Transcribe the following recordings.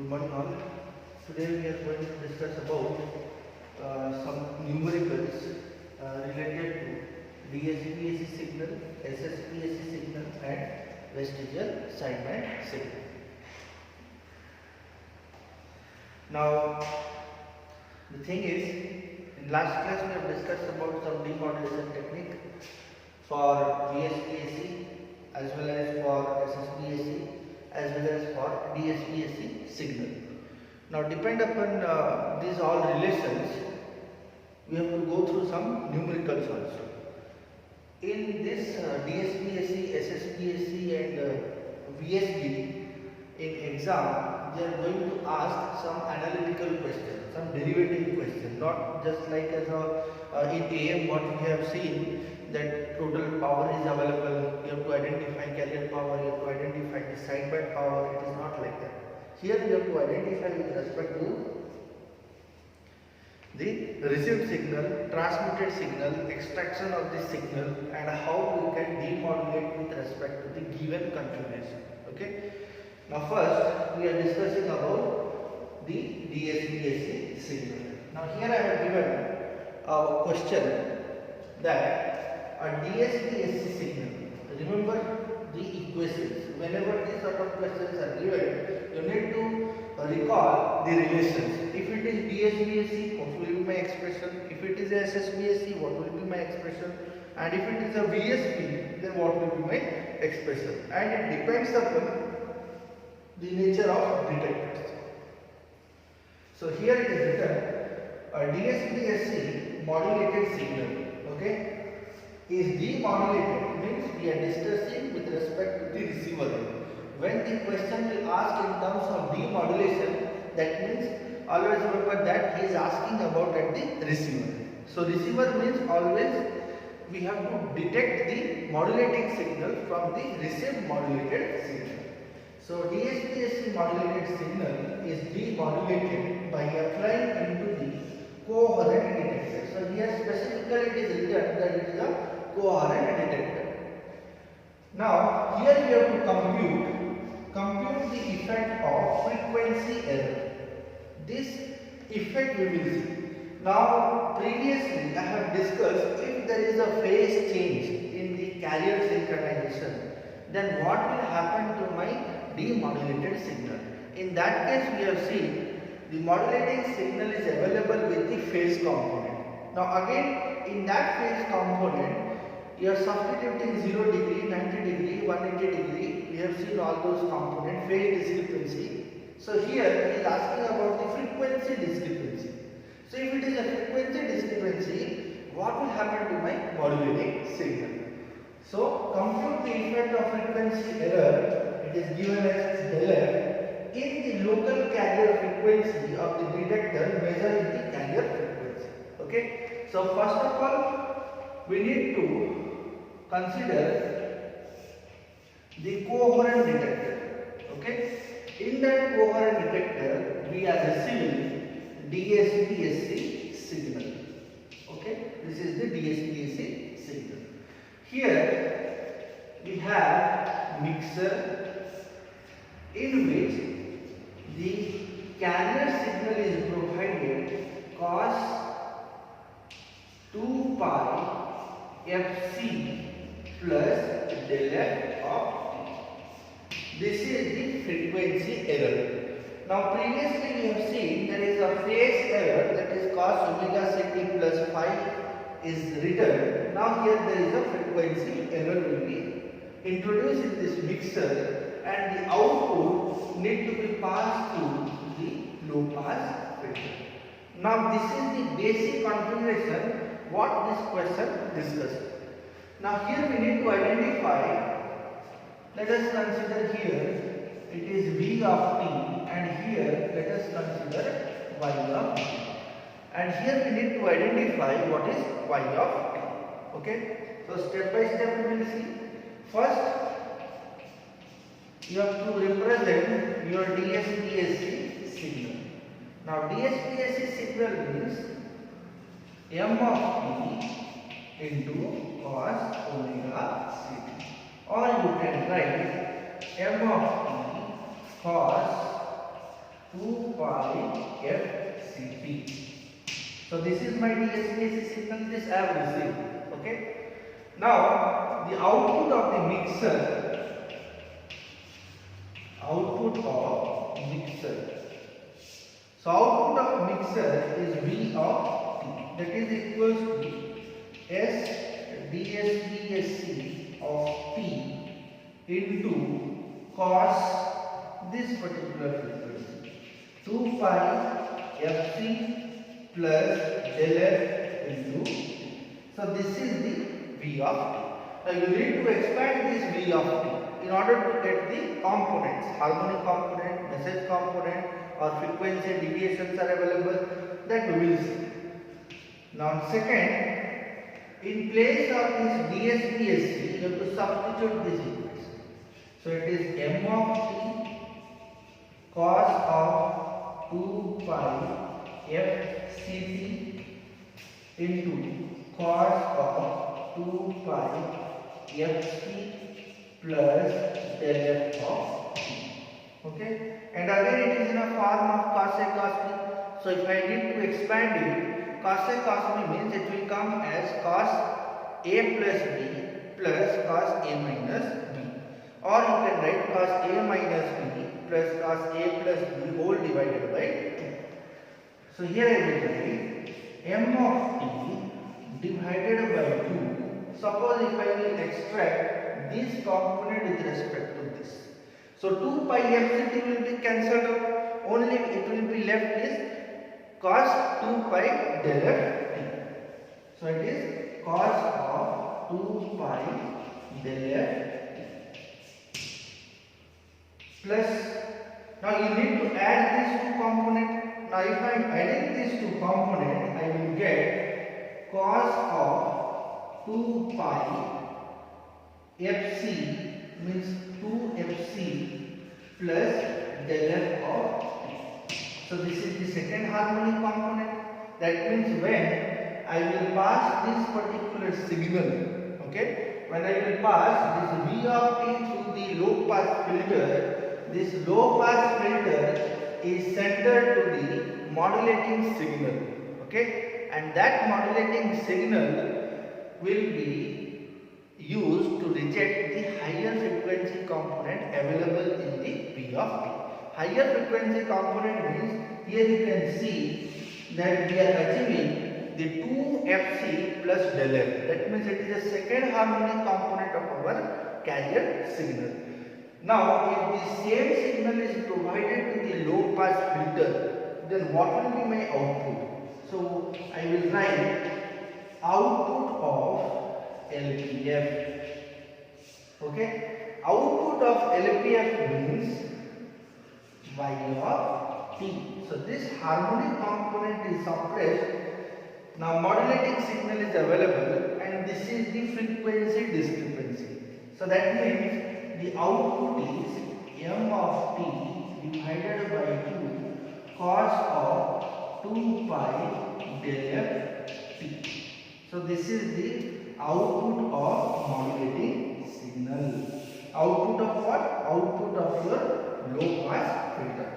Good morning all. Today we are going to discuss about some numericals related to DSPAC signal, SSPAC signal and vestigial Steinmetz signal. Now the thing is, in last class we have discussed about some demodulation technique for VSPAC as well as for SSPAC as well as for DSPAC signal. Now depend upon these all relations, we have to go through some numericals also. In this DSPAC, SSPAC and VSB, in exam they are going to ask some analytical question, some derivative question, not just like as in AM what we have seen, that total power is available, you have to identify carrier power, you have to identify the sideband power. It is not like that. Here you have to identify with respect to the received signal, transmitted signal, extraction of the signal and how we can demodulate with respect to the given configuration. Okay. Now first we are discussing about the DSPAC signal. Now here I have given a question that a DSPAC signal, remember the equations. Whenever these sort of questions are given, you need to recall the relations. If it is DSPAC, what will be my expression? If it is SSPAC, what will be my expression? And if it is a VSP, then what will be my expression? And it depends upon the nature of detectors. So here it is written a DSPAC modulated signal, okay, is demodulated, means we are discussing with respect to the receiver. When the question will ask in terms of demodulation, that means always remember that he is asking about at the receiver. So receiver means always we have to detect the modulating signal from the received modulated signal. So DSPAC modulated signal is demodulated by applying into the coherent detector. So here specifically it is written that it is a coherent detector. Now here we have to compute the effect of frequency error. This effect we will see. Now previously I have discussed if there is a phase change in the carrier synchronization, then what will happen to my demodulated signal? In that case we have seen the modulating signal is available with the phase component. Now again in that phase component you are substituting 0 degree, 90 degree, 180 degree. We have seen all those components, phase discrepancy. So here he is asking about the frequency discrepancy. So if it is a frequency discrepancy, what will happen to my modulating signal? So compute the effect of frequency error. It is given as del f in the local carrier frequency of the detector measured in the carrier frequency. Okay. So first of all, we need to consider the coherent detector. Okay. In that coherent detector, we are receiving DSPAC signal. Okay. This is the DSPAC signal. Here we have mixer in which the carrier signal is provided cos 2 pi fc plus del f of t. This is the frequency error. Now previously we have seen there is a phase error, that is cos omega ct plus phi is written. Now here there is a frequency error will be introduced in this mixer and the output need to be passed through the low pass filter. Now this is the basic configuration what this question discussed. Now here we need to identify, let us consider here it is V of t and here let us consider Y of t. And here we need to identify what is Y of t. Okay. So step by step we will see. First you have to represent your DSPAC signal. Now DSPAC signal means m of t into cos omega ct, or you can write m of t cos 2 pi FCT. So this is my DSP-AC signal, this I have received. Okay. Now the output of the mixer, So output of mixer is V of T, that is equals to S DSP-AC of T into cos this particular frequency, 2 pi Fc plus del F into T. So this is the V of T. Now you need to expand this V of T in order to get the components, harmonic component, message component, or frequency deviations are available, that we will see. Now second, in place of this DSP-AC, you have to substitute this equation. So it is m of t cos of 2 pi FCT into cos of 2 pi FC plus del F of t. Okay, and again it is in a form of cos A cos B. So if I need to expand it, cos A cos B means it will come as cos A plus B plus cos A minus B, or you can write cos A minus B plus cos A plus B whole divided by 2. So here I will write m of t divided by 2. Suppose if I will extract this component with respect to this, so 2 pi FCT will be cancelled out, only it will be left is cos 2 pi del F t. So it is cos of 2 pi del F t plus, now you need to add these two components. Now if I am adding these two components, I will get cos of 2 pi Fc means 2FC plus del F of t. So this is the second harmonic component. That means when I will pass this particular signal, okay, when I will pass this V of t through the low pass filter, this low pass filter is centered to the modulating signal, okay, and that modulating signal will be used to reject the higher frequency component available in the P of T. Higher frequency component means here you can see that we are achieving the 2Fc plus del F. That means it is the second harmonic component of our carrier signal. Now if the same signal is provided to the low pass filter, then what will be my output? So I will write output of LPF. Okay, output of LPF means Y of T. So this harmonic component is suppressed. Now modulating signal is available, and this is the frequency discrepancy. So that means the output is m of t divided by 2 cos of 2 pi del F t. So this is the output of modulating signal. Output of what? Output of your low pass filter.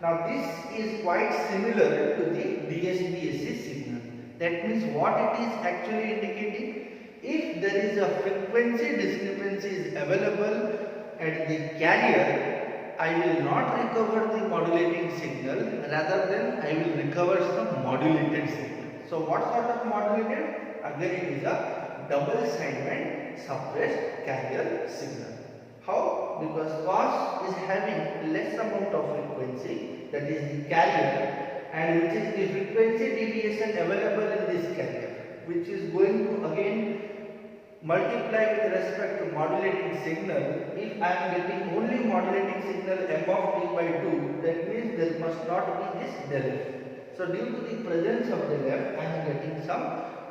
Now this is quite similar to the DSP-AC signal. That means what it is actually indicating? If there is a frequency discrepancy is available at the carrier, I will not recover the modulating signal, rather than I will recover some modulated signal. So what sort of modulated? Again it is a double sideband suppressed carrier signal. How? Because cos is having less amount of frequency, that is the carrier, and which is the frequency deviation available in this carrier, which is going to again multiply with respect to modulating signal. If I am getting only modulating signal m of t by 2, that means there must not be this del F. So due to the presence of del F, I am getting some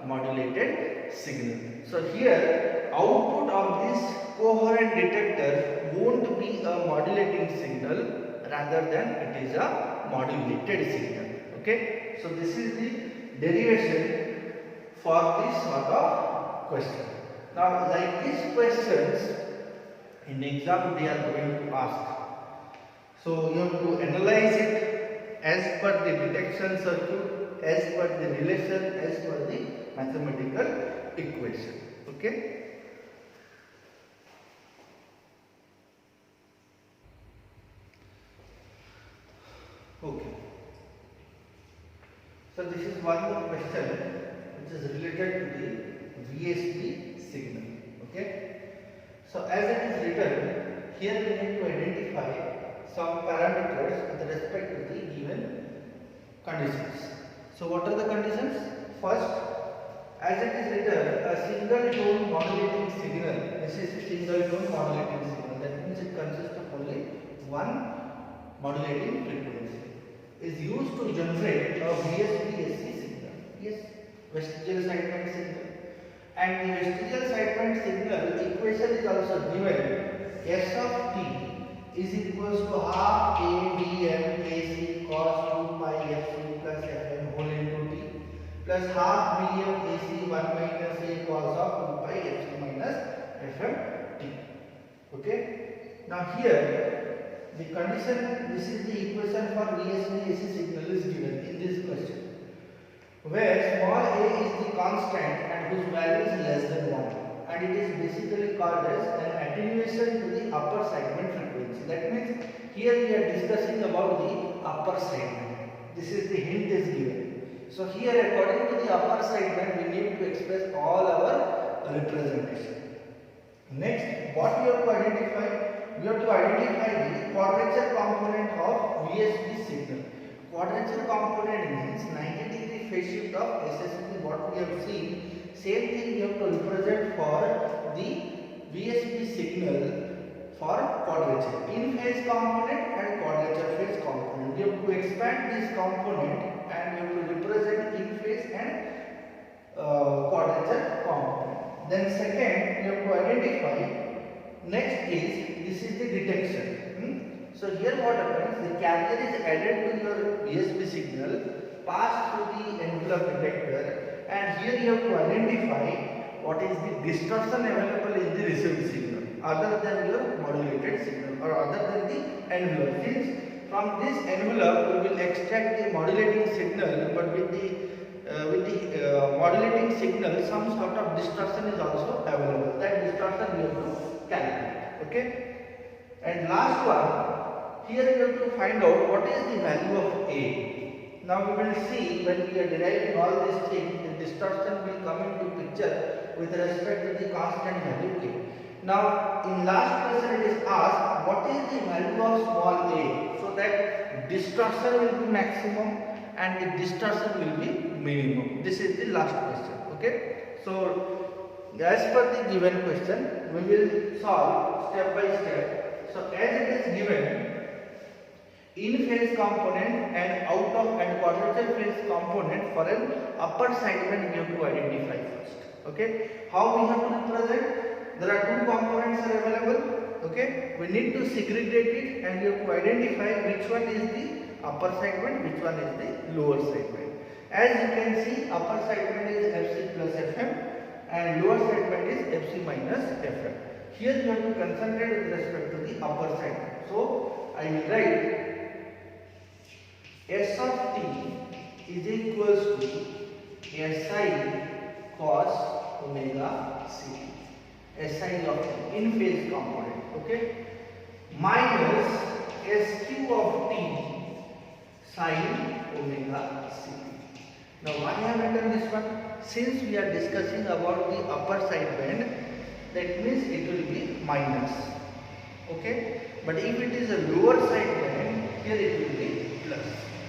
modulated signal. So here output of this coherent detector won't be a modulating signal, rather than it is a modulated signal. Okay, so this is the derivation for this sort of question. Now like these questions in exam they are going to ask, so you have to analyze it as per the detection circuit, as per the relation, as per the mathematical equation. Okay. Okay. So this is one more question which is related to the VSB signal. Okay. So as it is written, here we need to identify some parameters with respect to the given conditions. So what are the conditions? First, as it is written, a single tone modulating signal. This is a single tone modulating signal. That means it consists of only one modulating frequency. Is used to generate a VSB-AC signal. Yes, vestigial sideband signal. And the vestigial sideband signal equation is also given. S of t is equals to half a dm AC cos 2 pi fc plus fm whole into t plus half Vm AC 1 minus a cos of 2 pi fc minus fm t. Okay. Now here the condition, this is the equation for VSB AC signal is given in this question, where small a is the constant and whose value is less than 1, and it is basically called as an attenuation to the upper sideband frequency. That means here we are discussing about the upper sideband. This is the hint is given. So here according to the upper sideband we need to express all our representation. Next, what we have to identify? We have to identify the quadrature component of VSB signal. Quadrature component means 90-degree phase shift of SSB. What we have seen, same thing we have to represent for the VSB signal for quadrature. In phase component and quadrature phase component. We have to expand this component and we have to represent in phase and quadrature component. Then second, we have to identify. Next is, this is the detection. So here what happens, the carrier is added to your VSB signal, passed through the envelope detector, and here you have to identify what is the distortion available in the received signal other than your modulated signal or other than the envelope. Since from this envelope we will extract the modulating signal, but with the modulating signal some sort of distortion is also available. That distortion we have to calculate. Okay. And last one, here we have to find out what is the value of A. Now we will see when we are deriving all these things, the distortion will come into picture with respect to the constant value A. Now in last question it is asked what is the value of small a, so that distortion will be maximum and the distortion will be minimum. This is the last question. Okay. So as per the given question, we will solve step by step. So as it is given, in phase component and out of and quadrature phase component for an upper sideband we have to identify first. Okay. How we have to represent? There are two components are available. Okay. We need to segregate it and we have to identify which one is the upper sideband, which one is the lower sideband. As you can see, upper sideband is Fc plus Fm and lower sideband is Fc minus Fm. Here you have to concentrate with respect to the upper sideband. So I will write S of t is equals to Si cos omega c. Si of t in phase component. Okay. Minus Sq of t sin omega c. Now why I have written this one? Since we are discussing about the upper sideband, that means it will be minus. Okay. But if it is a lower sideband, here it will be plus.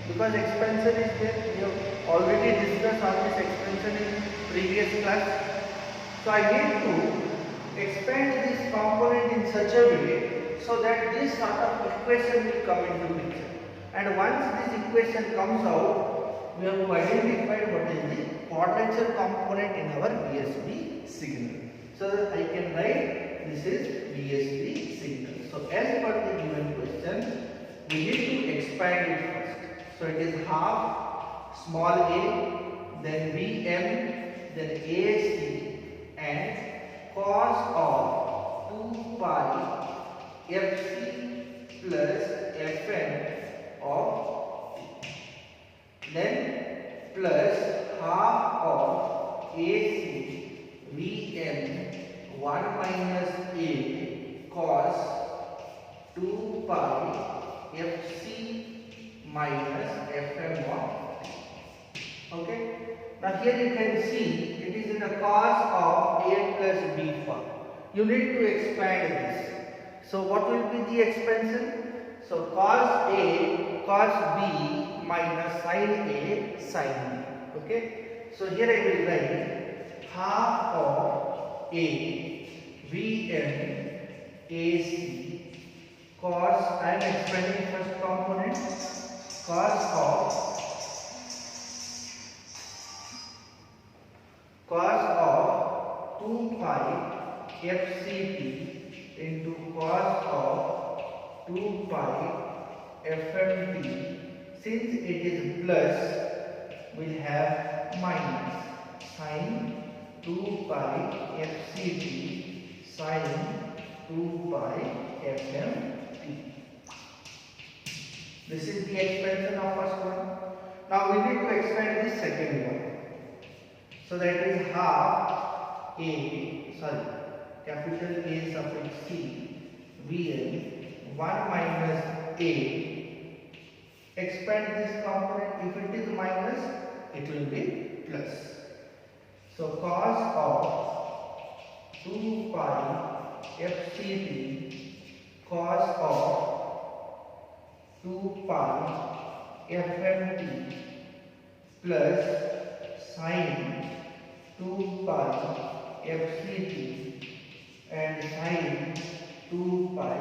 Because expansion is there, we have already discussed on this expansion in previous class. So I need to expand this component in such a way so that this sort of equation will come into picture. And once this equation comes out, we have to identify what is the quadrature component in our VSB signal. So that I can write this is VSB signal. So as per the given question, we need to expand it first. So it is half small a, then Vm, then AC and cos of 2 pi Fc plus Fn of t. then plus half of AC Vm 1 minus A cos 2 pi Fc minus Fm of t. Okay. Now here you can see it is in the cos of A plus B form. You need to expand this. So what will be the expansion? So cos A cos B minus sin A sin B. Okay. So here I will write half of A Vm AC cos, I am expanding first component, cos of 2 pi FCT into cos of 2 pi FMT. Since it is plus, we will have minus sin 2 pi FCT sin 2 pi FMT. This is the expansion of first one. Now we need to expand the second one. So that is half capital A suffix C Vn 1 minus A. Expand this component. If it is minus, it will be plus. So cos of 2 pi FCT cos of 2 pi FMT plus sin 2 pi FCT and sin 2 pi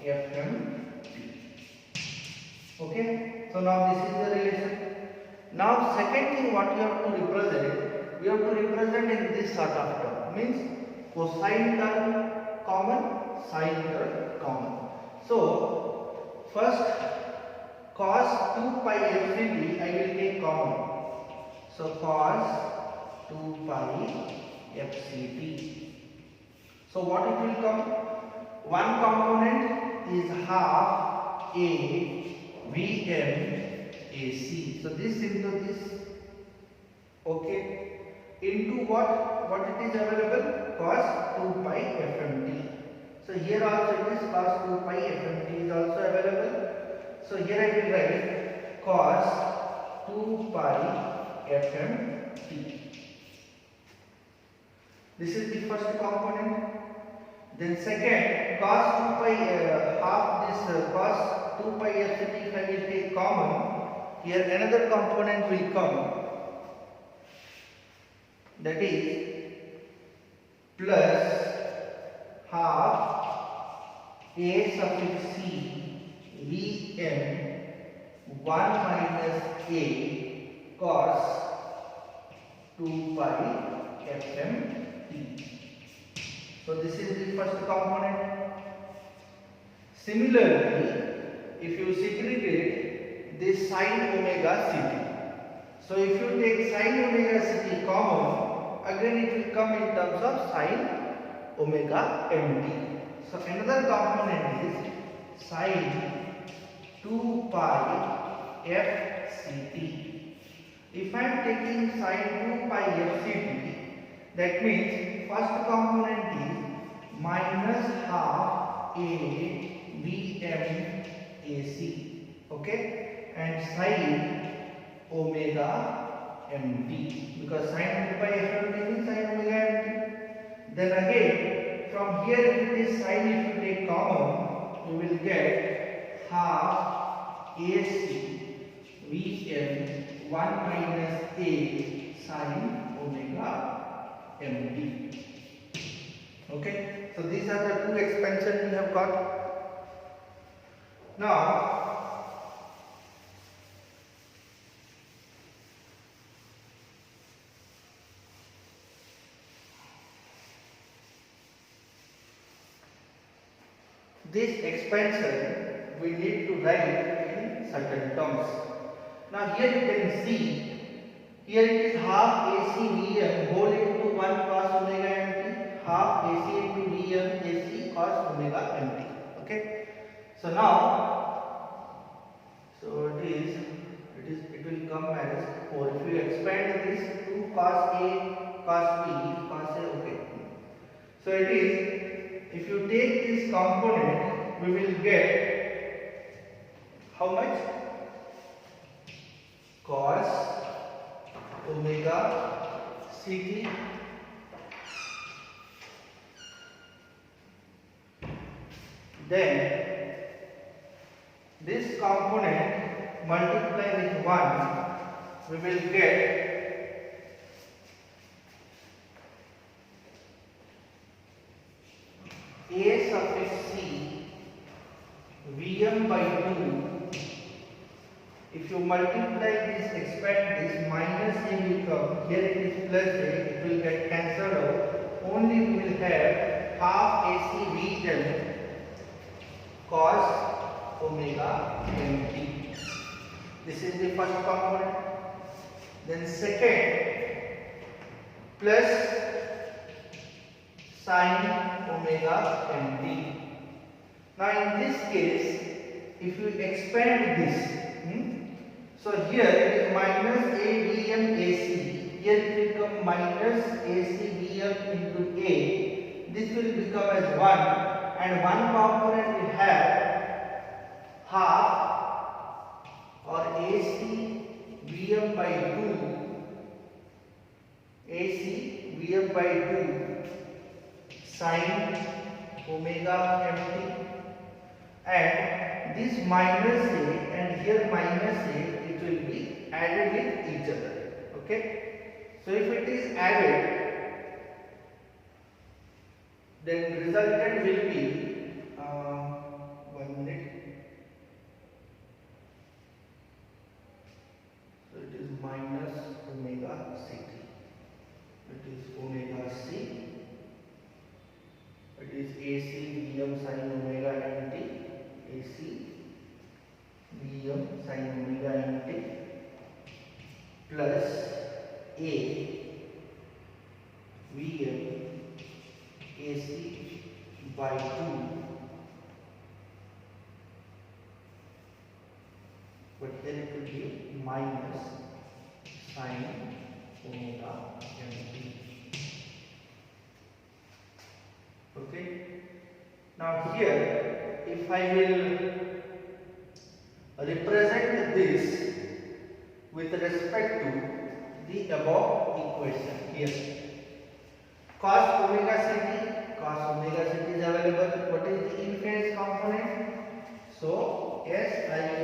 FMT. Okay. So now this is the relation. Now second thing what you have to represent, we have to represent in this sort of term. Means cosine term common, sine term common. So first cos 2 pi FCT I will take common. So cos 2 pi FCT. So what it will come? One component is half A Vm AC. So this into this. Okay. Into what? What it is available? Cos 2 pi FMT. So here also it is cos 2 pi FMT is also available. So here I will write cos 2 pi FMT. This is the first component. Then second, cos 2 pi half this cos 2 pi FCT if I will take common, here another component will come, that is plus half A suffix C Vm 1 minus A cos 2 pi FMT. So this is the first component. Similarly, if you segregate this sin omega ct, so if you take sin omega ct common, again it will come in terms of sin omega mt. So another component is sin 2 pi fct. If I am taking sin 2 pi fct, that means first component is minus half A Vm AC, okay, and sin omega mt, because sin 2 pi fmt means sin omega mt. Then again from here if it is sin, if you take common, you will get half AC Vm 1 minus A sin omega mt. Okay, so these are the two expansions we have got. Now this expansion we need to write in certain terms. Now here you can see, here it is half AC Vm whole into 1 cos omega mt, half AC into Vm AC cos omega mt. Okay. So now, so it will come cos A, cos B, cos A, okay. So it is, if you take this component, we will get how much? Cos omega ct. Then this component multiply with 1, we will get A suffix c Vm by 2. If you multiply this, expand this, minus A will come, here it is plus A, it will get cancelled out. Only we will have half AC Vm cos omega mt. This is the first component. Then second, plus sin omega mt. Now in this case, if you expand this, so here it is minus A Vm AC. Here it will become minus AC Vm into A. This will become as 1, and one component will have half or AC Vm by 2, AC Vm by 2 sin omega mt, and this minus A and here minus A, it will be added with each other. Okay, so if it is added, then resultant will be 1 minute. So it is minus omega ct. It is omega c. It is AC Vm sin omega mt. AC Vm sin omega mt plus A Vm AC by 2 but then it will be minus sin omega mt. Okay. Now here, if I will represent this with respect to the above equation here, cos omega ct is available. What is the in phase component? So Si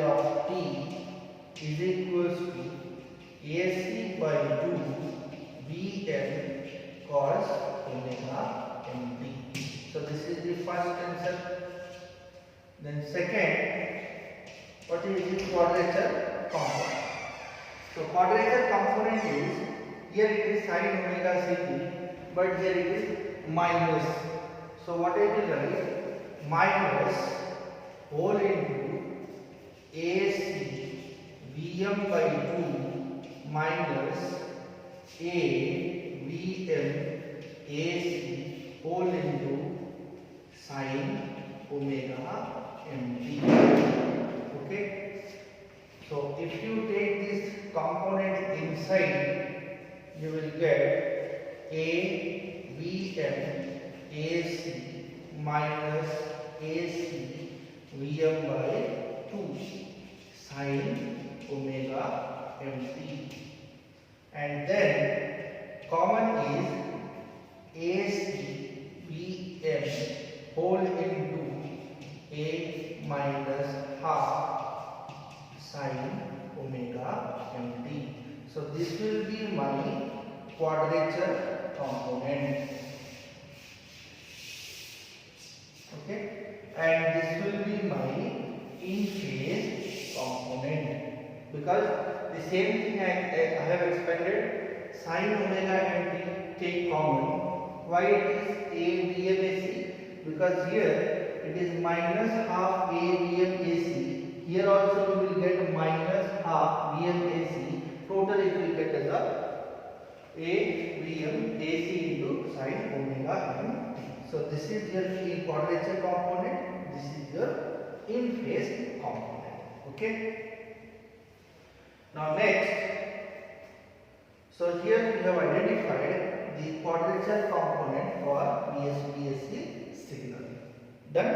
of t is equals to AC by 2 Vm cos omega mt. So this is the first answer. Then second, what is the quadrature component? So quadrature component is, here it is sin omega ct, but here it is minus. So what I will write, minus whole into AC Vm by 2 minus A Vm AC whole into sin omega mt. Okay. So if you take this component inside, you will get A Vm AC minus AC Vm by 2 sin omega mt, and then common is AC Vm whole into A minus half sin omega mt. So this will be my quadrature component. Okay, and this will be my in phase component, because the same thing I have expanded sin omega mt take common. Why it is A Vm AC? Because here it is minus half A Vm AC. Here also we will get minus half Vm AC. Total it will get as a Vm AC into sin omega mt. So this is your quadrature component. This is your in phase component. Okay. Now next, So here we have identified the quadrature component for VSBSC signal. Done.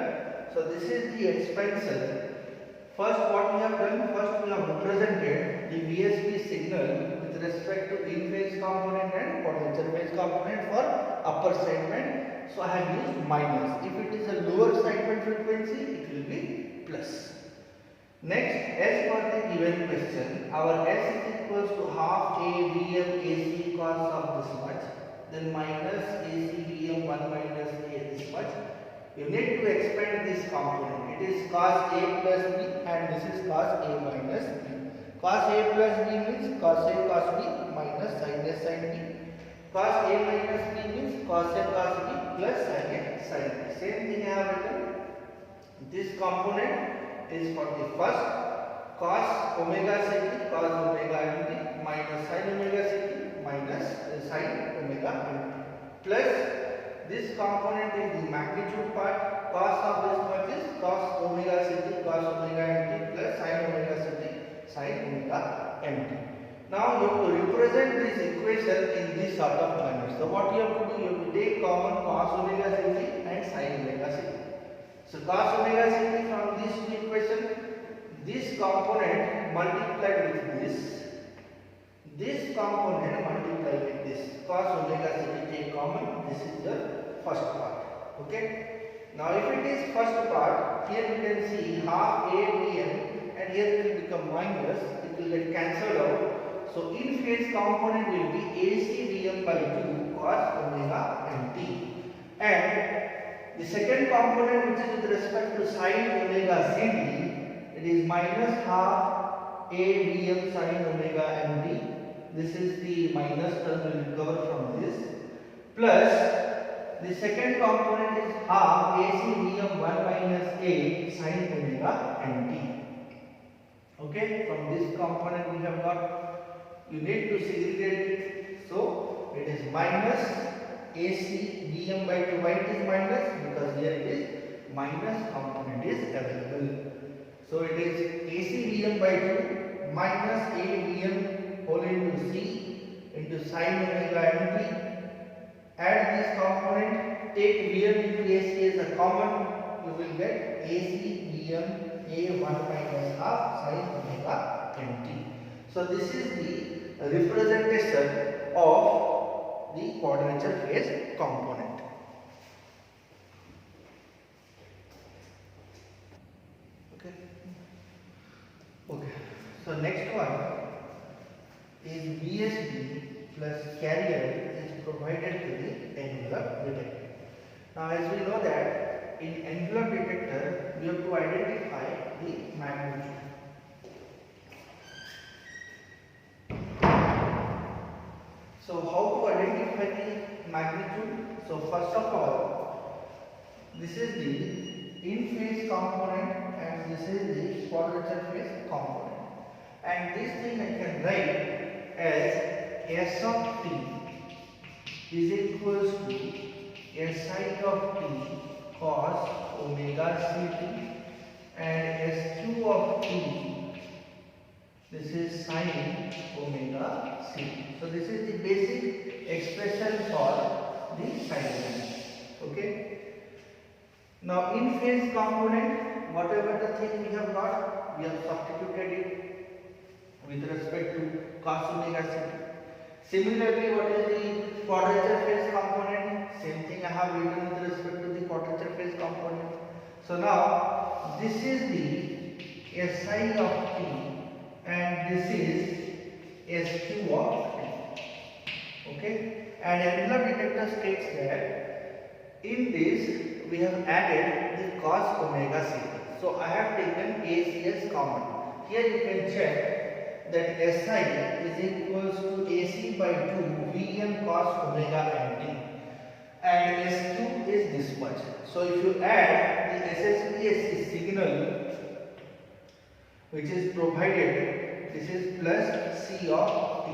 So this is the expansion. First what we have done, first we have represented the VSB signal with respect to in phase component and quadrature phase component for upper segment. So I have used minus. If it is a lower segment frequency, it will be plus. Next, as per the given question, our S is equals to half A Vm AC cos of this much, then minus AC Vm 1 minus A this much. You need to expand this component. It is cos A plus B and this is cos A minus B. Cos A plus B means cos A cos B minus sin A sin B. Cos A minus B means cos A cos B plus sin A sin B. Same thing I have written. This component is for the first cos omega ct cos omega mt minus sin omega ct minus sin omega mt plus this component is the magnitude part. Cos of this much is cos omega ct cos omega mt plus sin omega ct sin omega mt. Now you have to represent this equation in this sort of manner. So what you have to do, you have to take common cos omega ct and sin omega ct. So cos omega ct from this equation, this component multiplied with this component multiplied with this cos omega ct take common. This is the first part. Okay. Now if it is first part, here you can see half A Vm and here it will become minus. It will get cancelled out. So in phase component will be AC Vm by 2 cos omega mt, and the second component which is with respect to sin omega ct, it is minus half A Vm sin omega mt. This is the minus term will recover from this, plus the second component is half AC Vm 1 minus A sin omega mt. Okay, from this component we have got, you need to segregate it. So it is minus AC Vm by 2. Why it is minus? Because here it is minus component is available. So it is AC Vm by 2 minus A Vm whole into C into sin omega mt. Add this component, take Vm into AC as a common, you will get AC Vm A 1 minus half sin omega mt. So this is the representation of the quadrature phase component. Okay. Okay. So next one is VSB plus carrier is provided to the envelope detector. Now as we know that in envelope detector we have to identify the magnitude. So how to identify the magnitude? So first of all, this is the in phase component and this is the quadrature phase component. And this thing I can write as S of t is equals to Si of t cos omega ct and SQ of t, this is sin omega ct. So this is the basic expression for the sin. Okay. Now in phase component, whatever the thing we have got, we have substituted it with respect to cos omega ct. Similarly, what is the quadrature phase component? Same thing I have written with respect to the quadrature phase component. So now this is the Si of t and this is SQ of t. Okay, and envelope detector states that in this we have added the cos omega ct. So I have taken AC as common. Here you can check that Si is equals to AC by 2 Vm cos omega mt and SQ is this much. So if you add the SSPSC signal which is provided, this is plus C of t.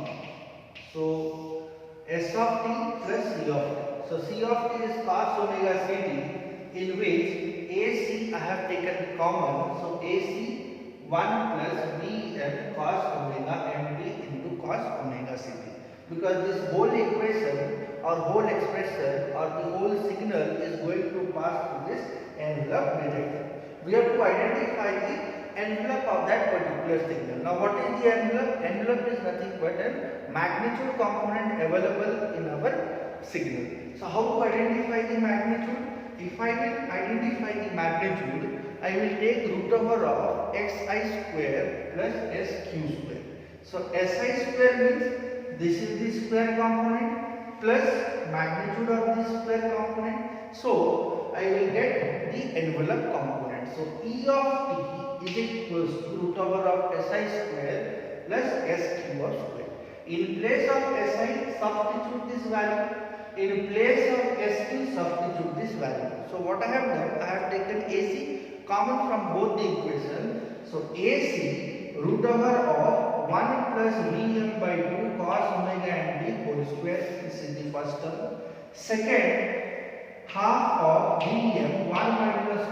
So S of t plus C of t. So C of t is cos omega ct, in which AC I have taken common. So AC 1 plus Vm cos omega mt into cos omega ct. because this whole equation or whole expression or the whole signal is going to pass through this envelope detector. We have to identify the envelope of that particular signal. Now what is the envelope? Envelope is nothing but a magnitude component available in our signal. So how to identify the magnitude? If I will identify the magnitude, I will take root over of xi square plus sq square. So si square means this is the square component plus magnitude of this square component. So I will get the envelope component. So E of t is equals to root over of si square plus sq square. In place of si, substitute this value. In place of sq, substitute this value. So what I have done, I have taken AC common from both the equations. So AC root over of 1 plus Vm by 2 cos omega and d whole square. This is the first term. Second, half of Vm 1 minus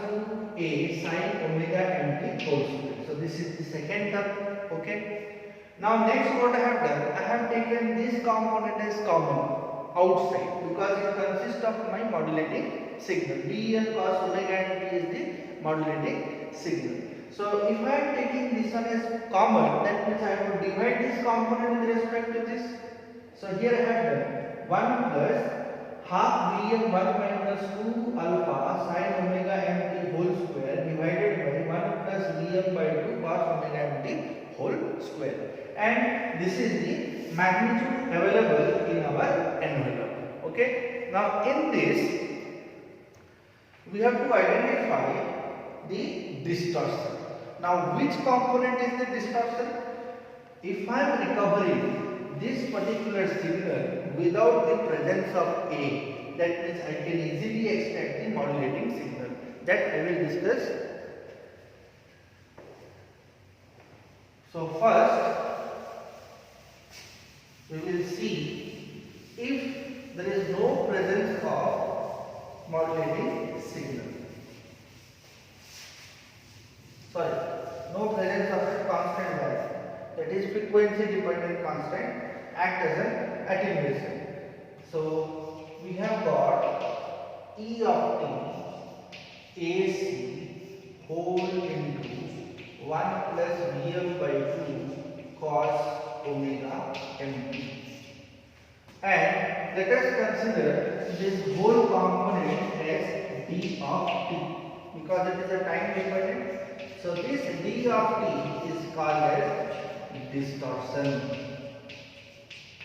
2a sin omega and d whole square. So this is the second term. Okay. Now next what I have done, I have taken this component as common outside because it consists of my modulating signal. Vm cos omega and d is the modulating signal. So if I am taking this one as common, that means I have to divide this component with respect to this. So here I have done 1 plus half Vm 1 minus 2 alpha sin omega mt whole square divided by 1 plus Vm by 2 cos omega mt whole square. And this is the magnitude available in our envelope. Okay. Now in this we have to identify the distortion. Now which component is the distortion? If I am recovering this particular signal without the presence of A, that means I can easily extract the modulating signal. That I will discuss. So first we will see if there is no presence of modulating signal. Sorry, no presence of a constant value, that is frequency dependent constant, act as an attenuation. So we have got E of t AC whole into 1 plus Vm by 2 cos omega mt. And let us consider this whole component as d of t because it is a time dependent. So this d of t is called as distortion,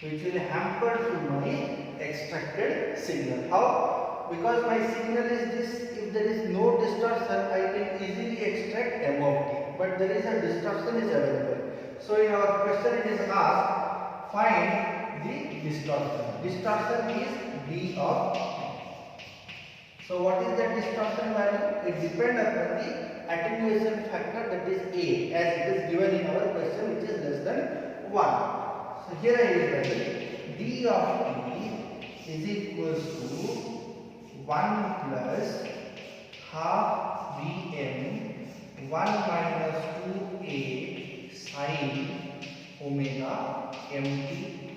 which will hamper to my extracted signal. How? Because my signal is this. If there is no distortion, I can easily extract m of t. But there is a distortion is available. So in our question it is asked, find the distortion. Distortion is d of t. So what is the distortion value? It depends upon the attenuation factor, that is A, as it is given in our question, which is less than 1. So here I will write d of t is equals to 1 plus half Vm 1 minus 2a sin omega mt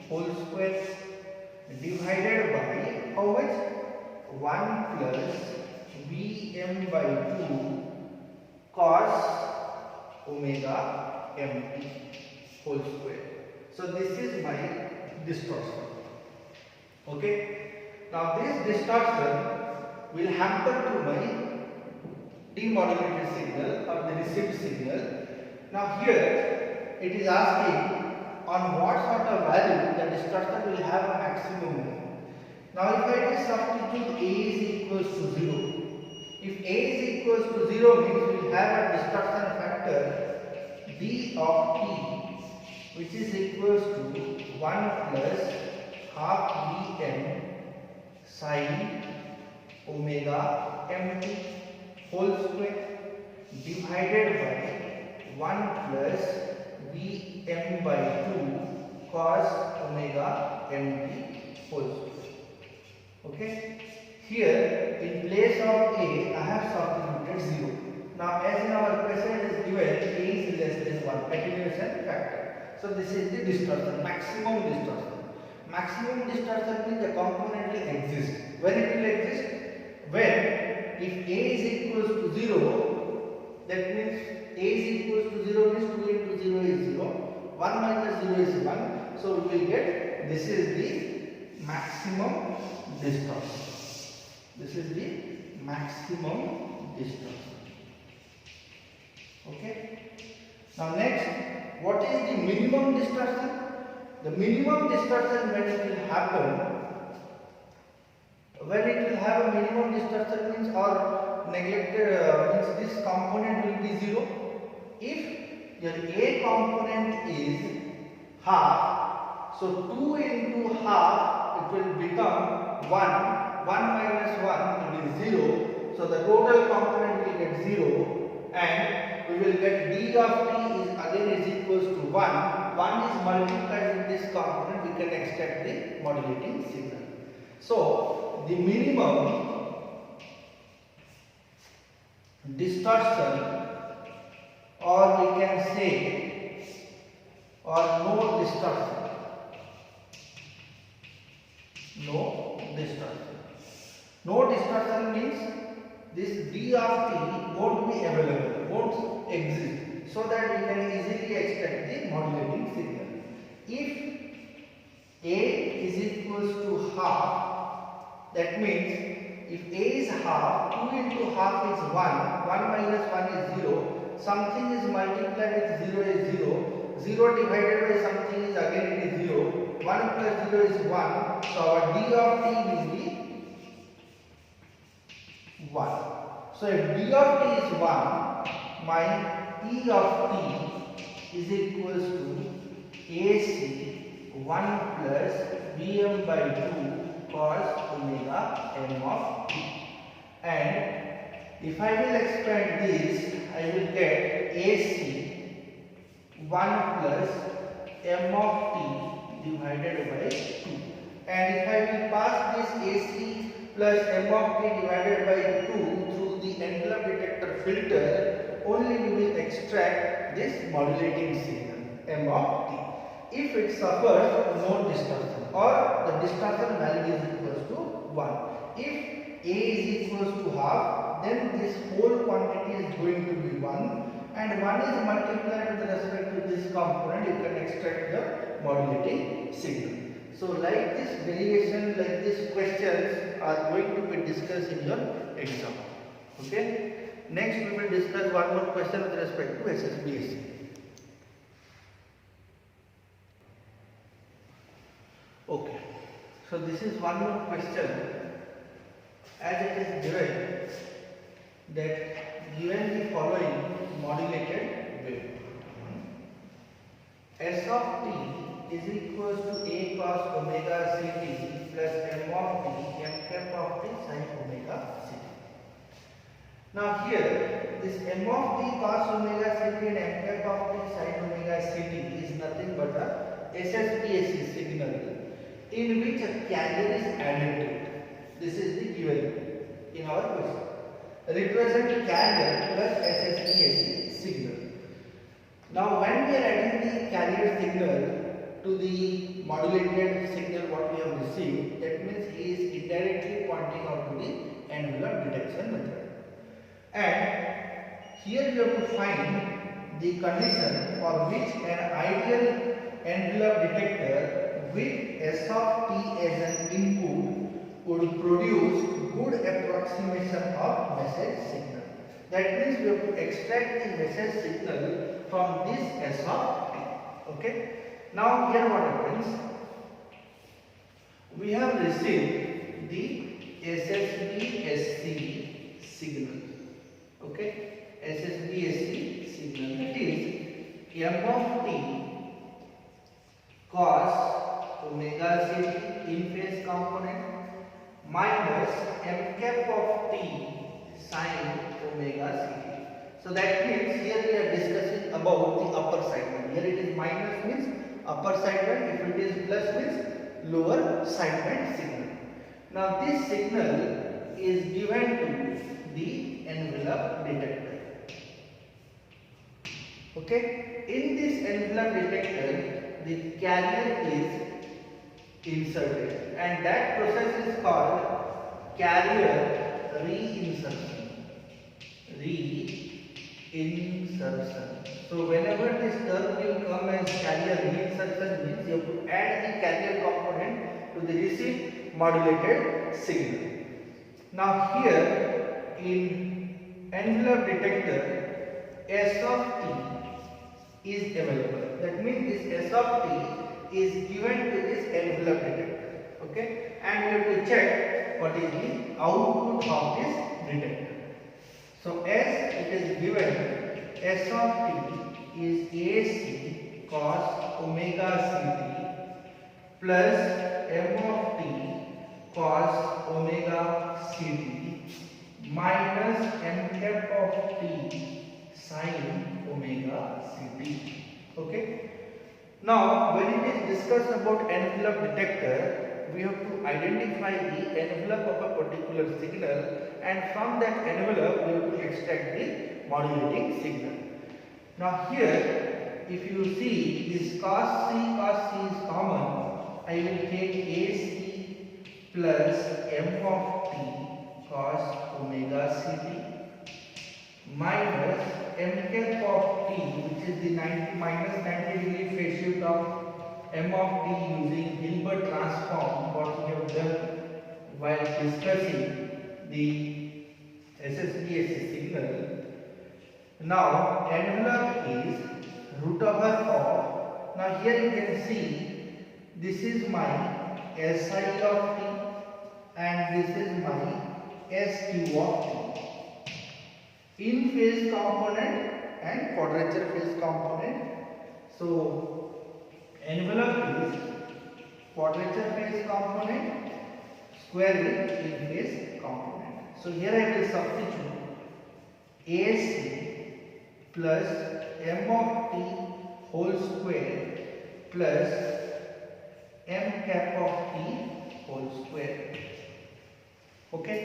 whole square divided by how much? 1 plus Vm by 2 cos omega mt whole square. So this is my distortion. Okay. Now this distortion will hamper to my demodulated signal or the received signal. Now here it is asking on what sort of value the distortion will have a maximum. Now if I just substitute A is equals to 0. If A is equals to 0 means we will have a distortion factor d of t, which is equals to 1 plus half Vm sin omega mt whole square divided by 1 plus Vm by 2 cos omega mt whole square. Okay. Here in place of A, I have substituted 0. Now as in our question it is given A is less than 1, attenuation factor. So this is the distortion, maximum distortion. Maximum distortion means the component will exist. When it will exist? When if A is equals to 0, that means A is equals to 0 means 2 into 0 is 0, 1 minus 0 is 1. So we will get this is the maximum distortion. This is the maximum distortion. Okay. Now next, what is the minimum distortion? The minimum distortion when it will happen, when it will have a minimum distortion means or neglected means this component will be 0. If your A component is half, so 2 into half it will become 1. 1 minus 1 will be 0. So the total component will get 0 and we will get d of t is again is equals to 1. 1 is multiplied with this component, we can extract the modulating signal. So the minimum distortion, or we can say or no distortion. No distortion. No distortion means this d of t won't be available, won't exist, so that we can easily extract the modulating signal. If A is equals to half, that means if A is half, 2 into half is 1, 1 minus 1 is 0, something is multiplied with 0 is 0, 0 divided by something is again it is 0, 1 plus 0 is 1, so our d of t will be 1. So if d of t is 1, my E of t is equals to AC 1 plus Vm by 2 cos omega m of t. And if I will expand this, I will get AC 1 plus m of t divided by 2. And if I will pass this AC plus m of t divided by 2 through the envelope detector filter, only we will extract this modulating signal m of t. If it suffers no distortion or the distortion value is equals to 1. If A is equals to half, then this whole quantity is going to be 1 and 1 is multiplied with respect to this component, you can extract the modulating signal. So like this variation, like these questions are going to be discussed in your exam. Okay. Next we will discuss one more question with respect to SSBAC. Okay. So this is one more question, as it is given that given the following modulated wave, S of t is equals to A cos omega ct plus m of t m cap of t sin omega ct. Now here this m of t cos omega ct and m cap of t sin omega ct is nothing but a SSBAC signal in which a carrier is added to it. This is the given in our question. Represent carrier plus SSBAC signal. Now when we are adding the carrier signal to the modulated signal what we have received, that means he is indirectly pointing out to the envelope detection method. And here we have to find the condition for which an ideal envelope detector with S of t as an input would produce good approximation of message signal. That means we have to extract the message signal from this S of t. Okay. Now here what happens? We have received the SSBAC signal. Okay. SSBAC signal, that is m of t cos omega ct in phase component minus m cap of t sin omega ct. So that means here we are discussing about the upper sideband. Here it is minus means upper sideband, if it is plus means lower sideband signal. Now this signal is given to the envelope detector. Okay, in this envelope detector the carrier is inserted, and that process is called carrier reinsertion. So whenever this term will come as carrier reinsertion, means you have to add the carrier component to the received modulated signal. Now here in envelope detector, S of t is available. That means this S of t is given to this envelope detector. Okay, and we have to check what is the output of this detector. So as it is given, S of t is AC cos omega ct plus M of t cos omega ct minus M cap of t sin omega ct. Okay. Now, when it is discussed about envelope detector, we have to identify the envelope of a particular signal, and from that envelope we have to extract the modulating signal. Now here, if you see this cos C is common, I will take AC plus M of t cos omega ct minus M cap of t, which is the minus 90 degree phase shift of M of t using Hilbert transform, what we have done while discussing the SSPSC signal. Now envelope is root over of, now here you can see this is my SI of t and this is my SQ of t. In phase component and quadrature phase component. So envelope is quadrature phase component, square is in phase component. So here I will substitute AC plus M of t whole square plus M cap of t whole square. Okay.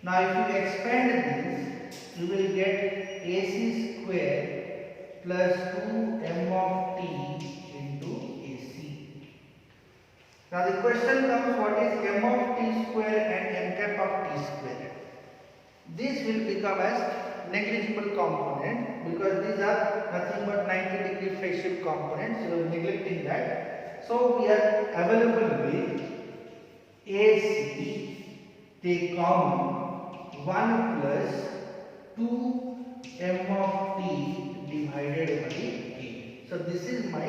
Now if you expand this, you will get AC square plus 2M of t into AC. Now the question comes, what is M of t square and M cap of t square? This will become as negligible component because these are nothing but 90 degree phase shift components, so we are neglecting that. So we are available with AC, take common 1 plus 2 M of t divided by A. So this is my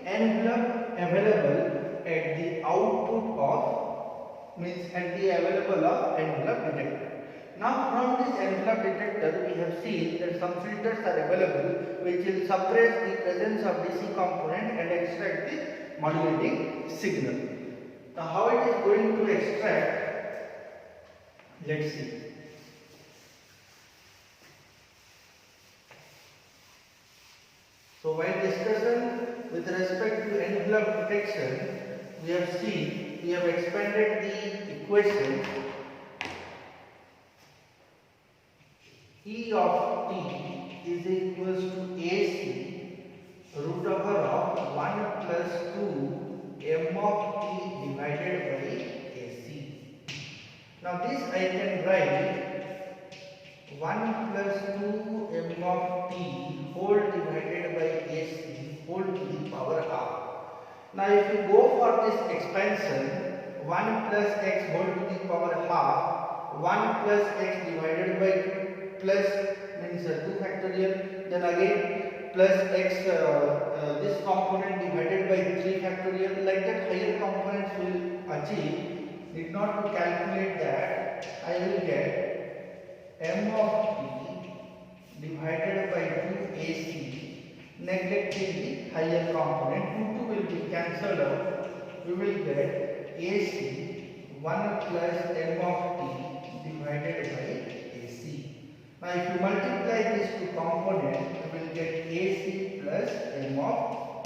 envelope available at the output of, means at the available of envelope detector. Now from this envelope detector we have seen that some filters are available which will suppress the presence of DC component and extract the modulating signal. Now how it is going to extract, let's see. So while discussion with respect to envelope detection, we have seen, we have expanded the equation. E of t is equals to AC root over of 1 plus 2 M of t divided by AC. Now this I can write 1 plus 2 M of t whole divided by AC whole to the power half. Now if you go for this expansion, 1 plus x whole to the power half, 1 plus x divided by 2 plus means 2 factorial, then again plus x this component divided by 3 factorial, like that higher components will achieve. Need not to calculate that, I will get M of t divided by 2 AC, neglecting the higher component, 2 will be cancelled out, we will get AC 1 plus M of t divided by AC. Now if you multiply these two components, you will get AC plus M of t.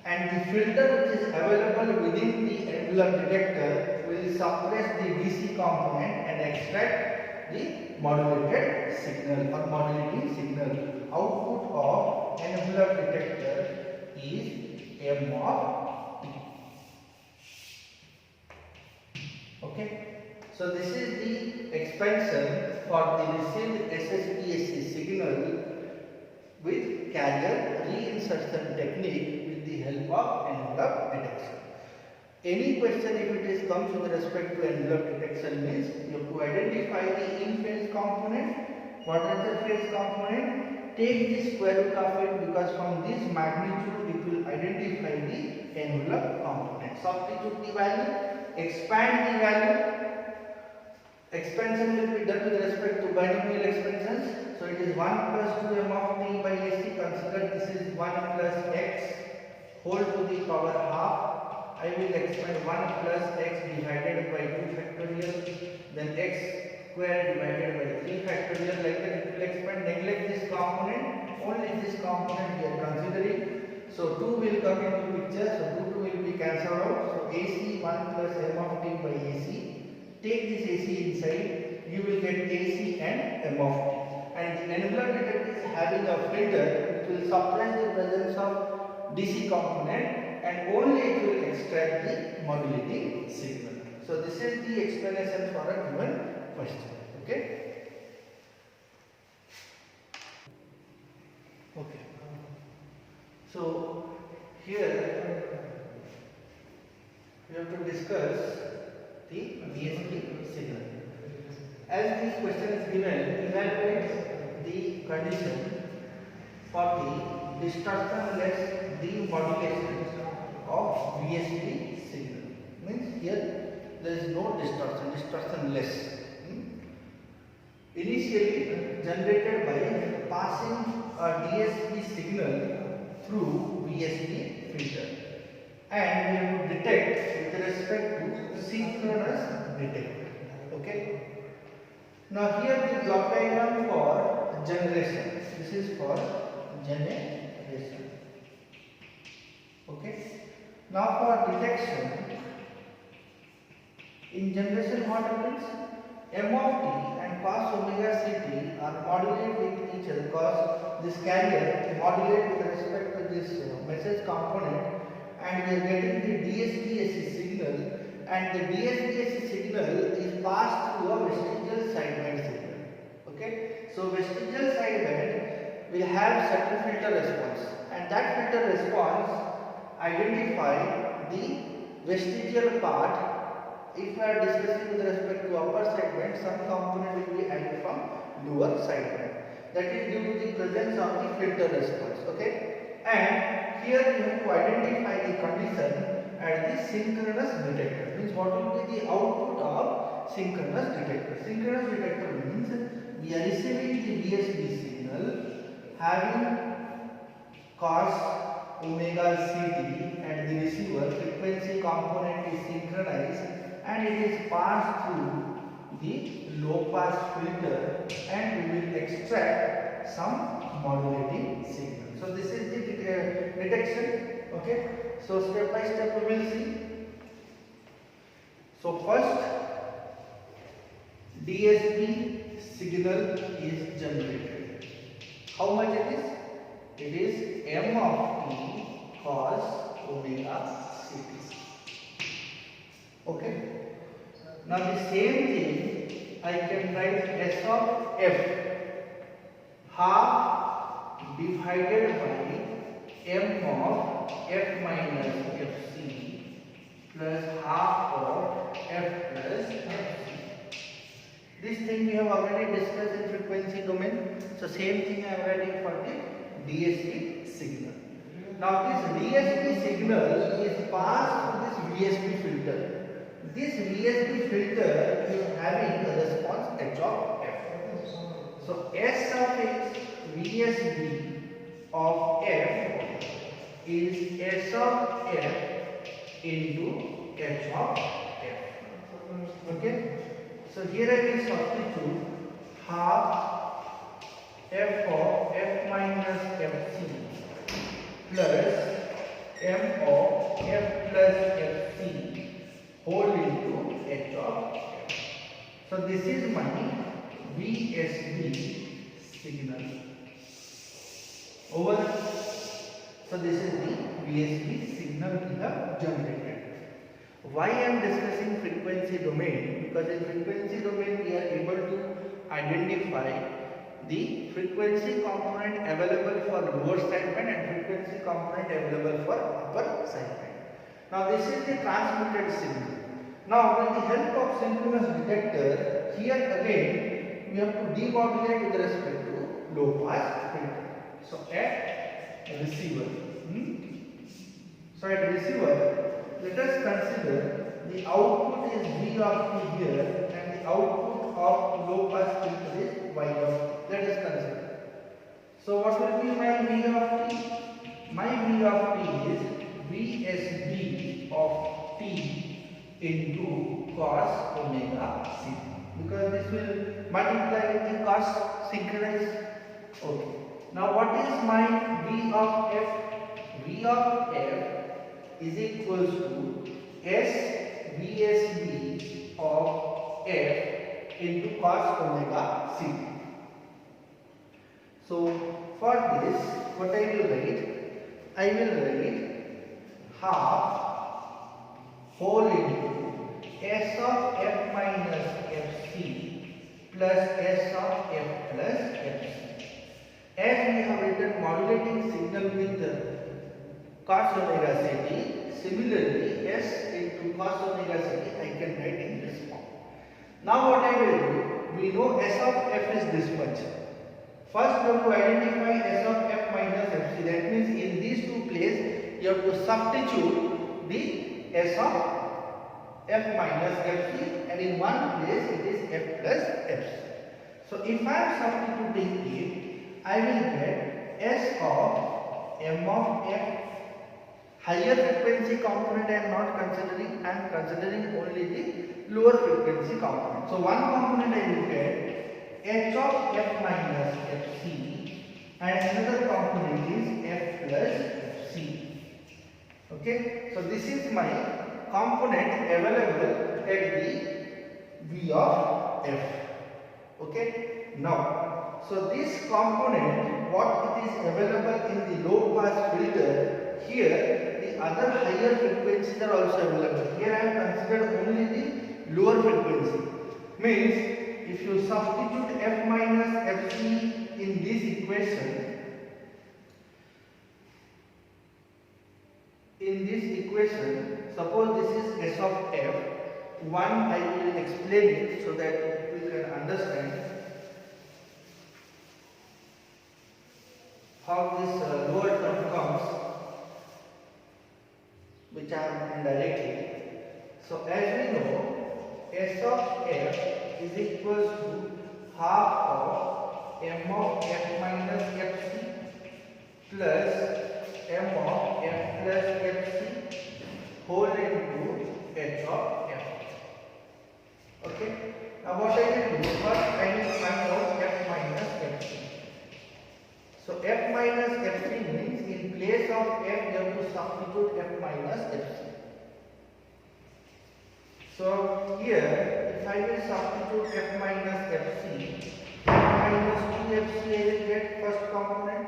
And the filter which is available within the envelope detector will suppress the DC component and extract the modulated signal or modulating signal. Output of envelope detector is M of t. Okay. So this is the expansion for the received SSPSC signal with carrier reinsertion technique with the help of envelope detection. Any question if it is comes with respect to envelope detection means you have to identify the in phase component, quadrature phase component, take the square root of it because from this magnitude it will identify the envelope component. Substitute the value, expand the value. Expansion will be done with respect to binomial expansions. So it is 1 plus 2m of t by ac. Consider this is 1 plus x whole to the power half. I will expand 1 plus x divided by 2 factorial, then x square divided by 3 factorial. Like that it will expand. Neglect this component. Only this component we are considering. So 2 will come into picture. So 2 will be cancelled out. So ac 1 plus m of t by ac. Take this AC inside, you will get AC and M of t. And the envelope detector is having a filter which will suppress the presence of DC component and only it will extract the modulating signal. So this is the explanation for a given question. Okay. Okay. So here we have to discuss the VSP signal. As this question is given, evaluate the condition for the distortionless demodulation of VSP signal. Means here there is no distortion, distortionless. Initially generated by passing a DSP signal through VSP filter, and we have to detect with respect to synchronous detector. Okay. Now here the block diagram for generation. This is for generation. Okay. Now for detection, in generation what happens? M of t and cos omega ct are modulated with each other because this carrier modulates with respect to this message component, and we are getting the DSPSC signal, and the DSPSC signal is passed through a vestigial sideband signal. Okay. So vestigial sideband will have certain filter response, and that filter response identify the vestigial part. If we are discussing with respect to upper sideband, some component will be added from lower sideband. That is due to the presence of the filter response. Okay. And here you have to identify the condition at the synchronous detector. Means what will be the output of synchronous detector? Synchronous detector means we are receiving the DSP signal having cos omega ct, and the receiver frequency component is synchronized, and it is passed through the low pass filter, and we will extract some modulating signal. So this is the detection. Okay. So step by step we will see. So first DSP signal is generated. How much it is? It is m of t cos omega ct. Okay. Now the same thing I can write s of f half divided by m of f minus fc plus half of f plus fc. This thing we have already discussed in frequency domain. So same thing I am writing for the DSP signal. Now this DSP signal is passed through this VSP filter. This VSP filter is having a response h of f. So S of x VSB of f is S of f into h of f. Okay. So here I will substitute half f of f minus fc plus m of f plus fc whole into h of f. So this is my VSB signal. Over. So this is the VSB signal we have generated. Why I am discussing frequency domain? Because in frequency domain we are able to identify the frequency component available for lower sideband and frequency component available for upper sideband. Now this is the transmitted signal. Now with the help of synchronous detector, here again we have to demodulate with respect to low pass filter. So at receiver, at receiver, let us consider the output is V of t here and the output of low pass filter is Y of t. Let us consider. So what will be my V of t? My V of t is VSB of t into cos omega c, because this will multiply with the cos synchronize. Okay. Now what is my V of f? V of f is equals to S VSB of f into cos omega c. So for this, what I will write? I will write half whole into S of f minus fc plus S of f plus fc. As we have written modulating signal with cos omega ct, similarly S into cos omega ct I can write in this form. Now what I will do, we know S of f is this much. First we have to identify S of f minus fc. That means in these two places you have to substitute the S of f minus fc, and in one place it is f plus fc. So if I am substituting it, I will get S of m of f. Higher frequency component I am not considering, I am considering only the lower frequency component. So one component I will get h of f minus fc and another component is f plus fc. Okay, so this is my component available at the V of f. Okay, now so this component, what it is available in the low pass filter, here the other higher frequencies are also available. Here I have considered only the lower frequency. Means if you substitute f minus fc in this equation, suppose this is S of f. One, I will explain it so that we can understand how this lower term comes, which I have indirectly. So as we know, S of f is equals to half of m of f minus fc plus m of f plus fc whole into h of f. Okay. Now what I will do, first I will find out f minus fc. So f minus fc means in place of f you have to substitute f minus fc. So here if I will substitute f minus fc, f minus 2fc I will get first component,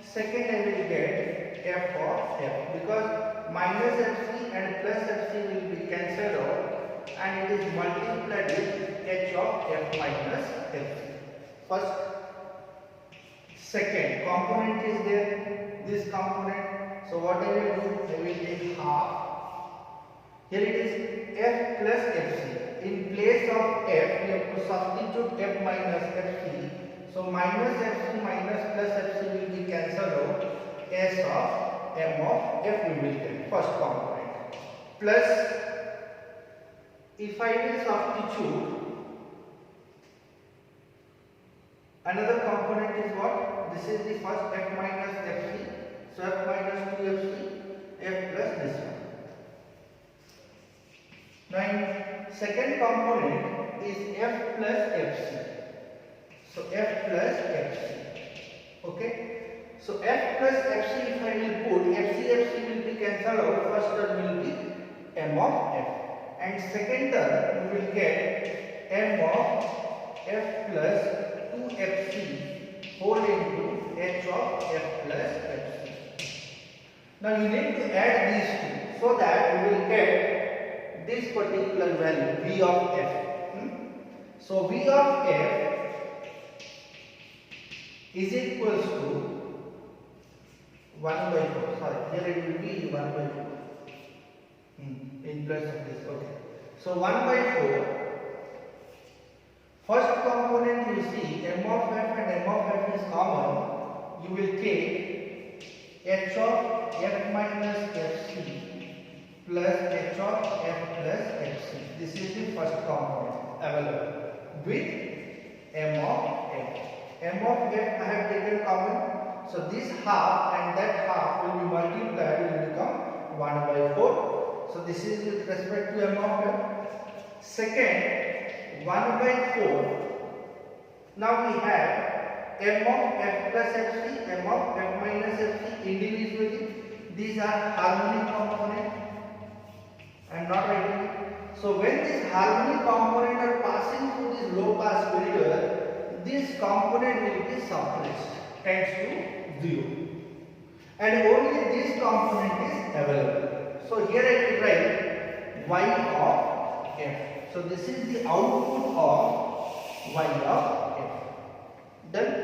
second I will get f of f, because minus fc and plus fc will be cancelled out and it is multiplied with h of f minus fc. First, second component is there, this component. So what I will do, I will take half. Here it is f plus fc. In place of f, we have to substitute f minus fc. So minus fc minus plus fc will be cancelled out. S of m of f we will get, first component. Plus, if I will substitute, another component is what? This is the first f minus fc. So f minus 2fc, f plus this one. Now second component is f plus fc. So f plus fc. Okay. So f plus fc, if I will put fc will be cancelled out. First term will be m of f. And second term you will get m of f plus 2fc whole into h of f plus fc. Now you need to add these two so that you will get this particular value V of f. So V of f is equals to 1 by 4. Sorry, here it will be 1 by 4 in place of this. Okay. So 1 by 4. First component you see m of f and m of f is common. You will take h of f minus fc plus h of f plus fc. This is the first component available with m of f. M of f I have taken common. So this half and that half will be multiplied, will become 1 by 4. So this is with respect to m of f. Second, 1 by 4. Now we have m of f plus fc, m of f minus fc individually. These are harmonic component. I am not writing it. So when this harmonic component are passing through this low pass filter, this component will be suppressed, tends to 0, and only this component is available. So here I will write y of f. So this is the output of y of f. Done.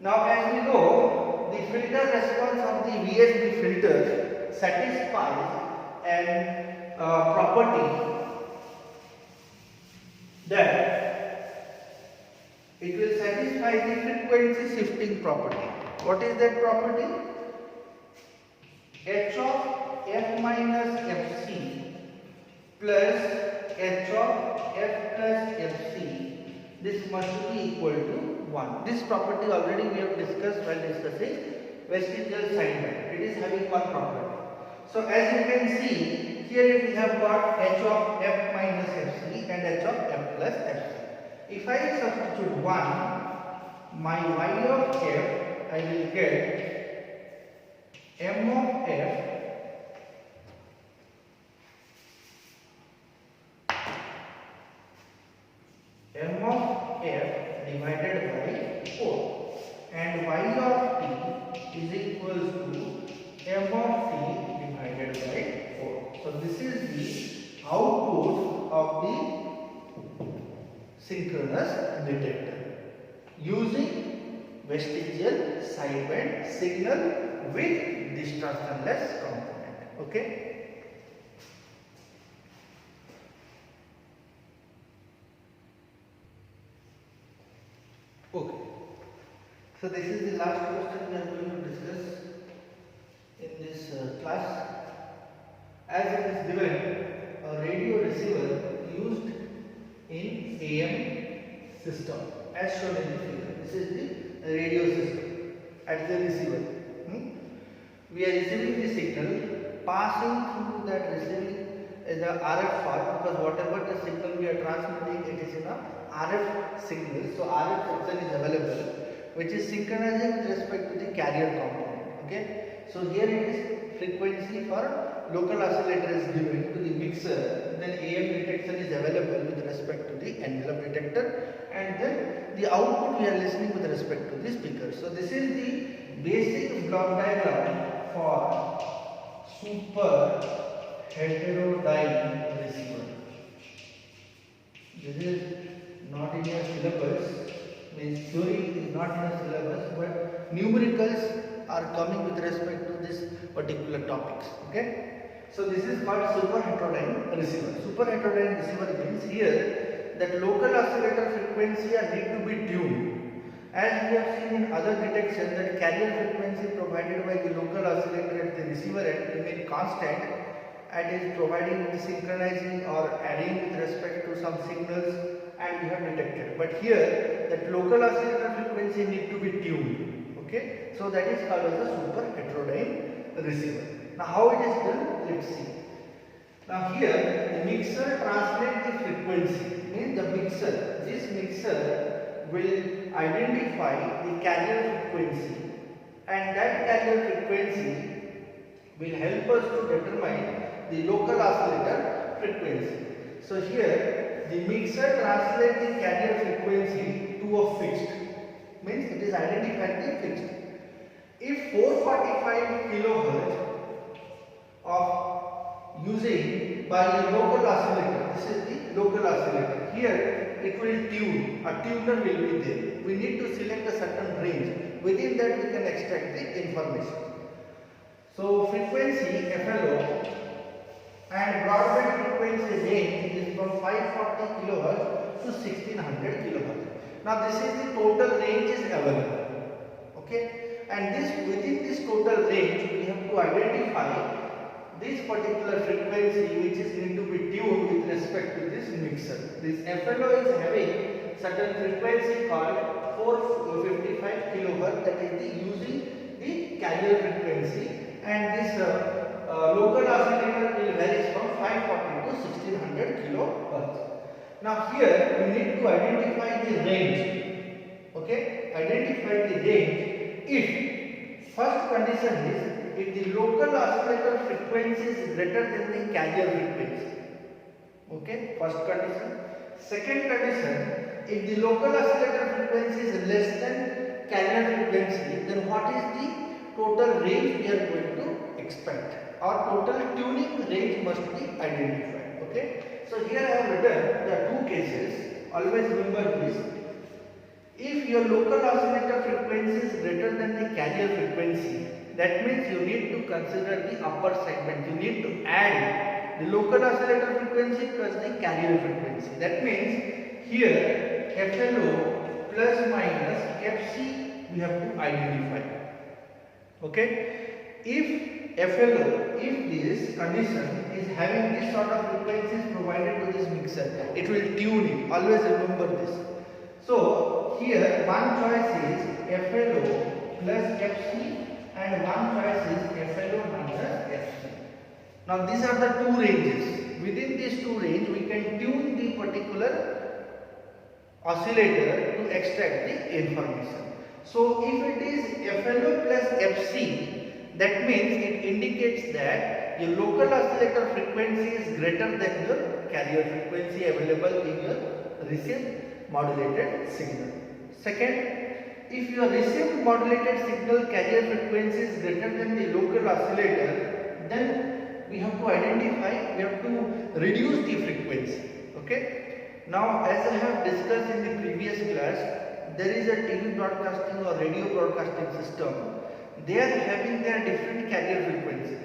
Now as we know, the filter response of the VSB filter satisfies an property that it will satisfy the frequency shifting property. What is that property? H of f minus fc plus h of f plus fc, this must be equal to 1. This property already we have discussed while discussing vestigial sideband. It is having one property. So as you can see, here we have got h of f minus fc and h of f plus fc. If I substitute 1, my y of f, I will get m of f divided by 4, and y of t is equals to m of t divided by 4. So this is the output of the synchronous detector using vestigial sideband signal with distortionless component. Okay. Okay. So this is the last question we are going to discuss in this class. As it is given, a radio receiver used in AM system as shown in the figure. This is the radio system at the receiver. We are receiving the signal, passing through that receiving is a RF part, because whatever the signal we are transmitting, it is in a RF signal. So RF signal is available, which is synchronizing with respect to the carrier component. Okay. So here it is frequency for local oscillator is given to the mixer, then AM detection is available with respect to the envelope detector, and then the output we are listening with respect to the speaker. So this is the basic block diagram for super heterodyne receiver. This is not in your syllabus, means theory is not in your syllabus, but numericals are coming with respect to this particular topics. Okay. So this is called super heterodyne receiver. Super heterodyne receiver means here that local oscillator frequency are need to be tuned. As we have seen in other detection that carrier frequency provided by the local oscillator at the receiver end remain constant and is providing the synchronizing or adding with respect to some signals, and we have detected. But here that local oscillator frequency need to be tuned. Okay, so that is called as a super heterodyne receiver. Now how it is done? Let's see. Now here the mixer translates the frequency. Means the mixer, this mixer will identify the carrier frequency, and that carrier frequency will help us to determine the local oscillator frequency. So here the mixer translates the carrier frequency to a fixed. Means it is identified the fixed. If 445 kilohertz of using by a local oscillator. This is the local oscillator. Here it will tune. A tuner will be there. We need to select a certain range. Within that we can extract the information. So frequency FLO and broadband frequency range is from 540 kHz to 1600 kHz. Now this is the total range is available. Okay, and within this total range we have to identify this particular frequency which is need to be tuned with respect to this mixer. This FLO is having certain frequency called 455 kHz, that is using the carrier frequency, and this local oscillator will vary from 540 to 1600 kHz. Now here we need to identify the range. Okay, identify the range if first condition is if the local oscillator frequency is greater than the carrier frequency. Okay, first condition. Second condition, if the local oscillator frequency is less than carrier frequency, then what is the total range we are going to expect, or total tuning range must be identified. Okay, so here I have written there are two cases. Always remember this. If your local oscillator frequency is greater than the carrier frequency, that means you need to consider the upper segment. You need to add the local oscillator frequency plus the carrier frequency. That means here FLO plus minus FC we have to identify. Okay, if FLO, if this condition is having this sort of frequencies provided to this mixer, it will tune it. Always remember this. So here one choice is FLO plus FC and one choice is FLO minus FC. Now these are the two ranges. Within these two ranges we can tune the particular oscillator to extract the information. So if it is FLO plus FC, that means it indicates that your local oscillator frequency is greater than your carrier frequency available in your received modulated signal. Second, if your received modulated signal carrier frequency is greater than the local oscillator, then we have to identify, we have to reduce the frequency. Okay. Now, as I have discussed in the previous class, there is a TV broadcasting or radio broadcasting system. They are having their different carrier frequency,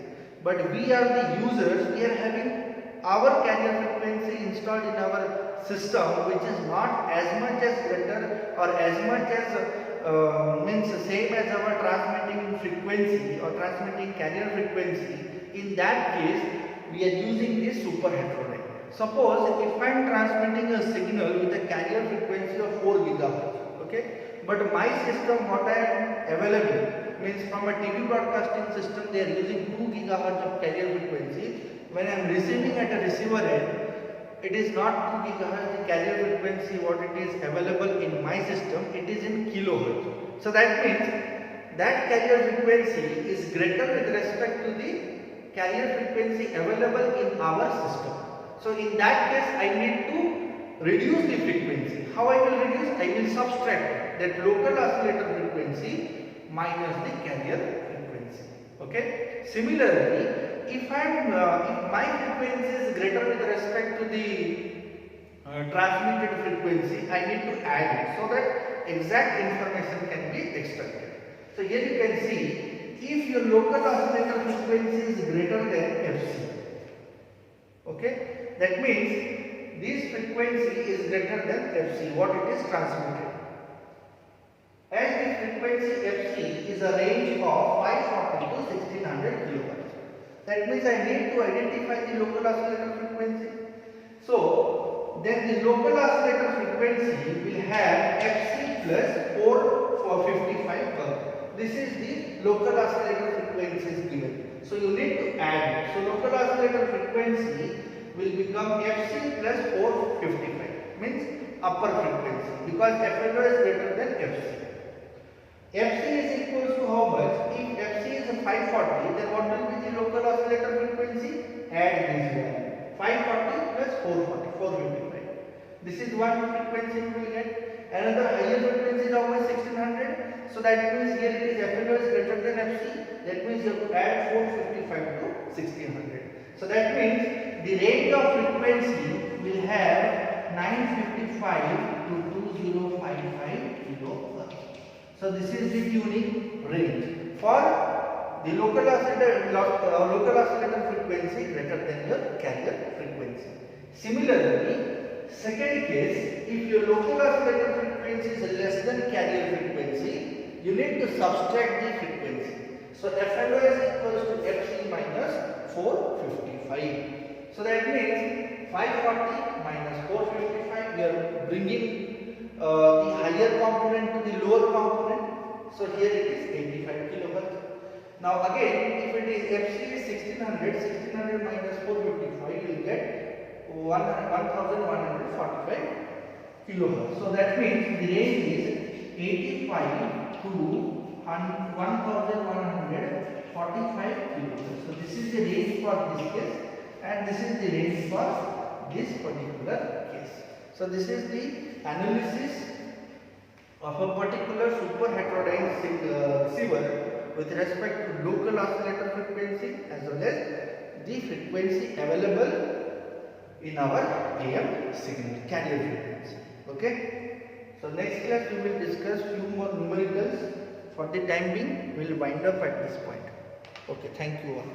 but we are the users. We are having our carrier frequency installed in our system, which is not as much as better or as much as means same as our transmitting frequency or transmitting carrier frequency. In that case, we are using this super heterodyne. Suppose if I am transmitting a signal with a carrier frequency of 4 GHz, okay, but my system what I am available means from a TV broadcasting system they are using 2 GHz of carrier frequency. When I am receiving at a receiver end, it is not 2 GHz the carrier frequency what it is available in my system, it is in kilohertz. So that means that carrier frequency is greater with respect to the carrier frequency available in our system. So in that case I need to reduce the frequency. How I will reduce? I will subtract that local oscillator frequency minus the carrier frequency. Okay. Similarly, if my frequency is greater with respect to the transmitted frequency, I need to add it so that exact information can be extracted. So here you can see, if your local oscillator frequency is greater than FC, okay, that means this frequency is greater than FC, what it is transmitted. As the frequency FC is a range of 540 to 1600 kHz. That means I need to identify the local oscillator frequency. So then the local oscillator frequency will have FC plus 455 Hz. This is the local oscillator frequency given. So you need to add. So local oscillator frequency will become FC plus 455, means upper frequency, because FLO is greater than FC. FC is equals to how much? If FC is 540, then what will be the local oscillator frequency? Add this value. 540 plus 440, 455. This is one frequency you will get. Another higher frequency is how much? 1600. So that means here it is FLO is greater than FC. That means you have to add 455 to 1600. So that means the range of frequency will have 955 to 2055 kilohertz. So this is the tuning range for the local oscillator frequency greater than your carrier frequency. Similarly, second case, if your local oscillator frequency is less than carrier frequency, you need to subtract the frequency. So FLO is equals to FC minus 455. So that means 540 minus 455, we are bringing the higher component to the lower component. So here it is 85 kilohertz. Now again, if it is FC is 1600 minus 455, you will get 1145 kilohertz. So that means the range is 85 to 1145 kilohertz. So this is the range for this case, and this is the range for this particular case. So this is the analysis of a particular super heterodyne receiver with respect to local oscillator frequency as well as the frequency available in our AM signal carrier frequency. Okay. So next class we will discuss few more numericals. For the time being, we will wind up at this point. Okay. Thank you all.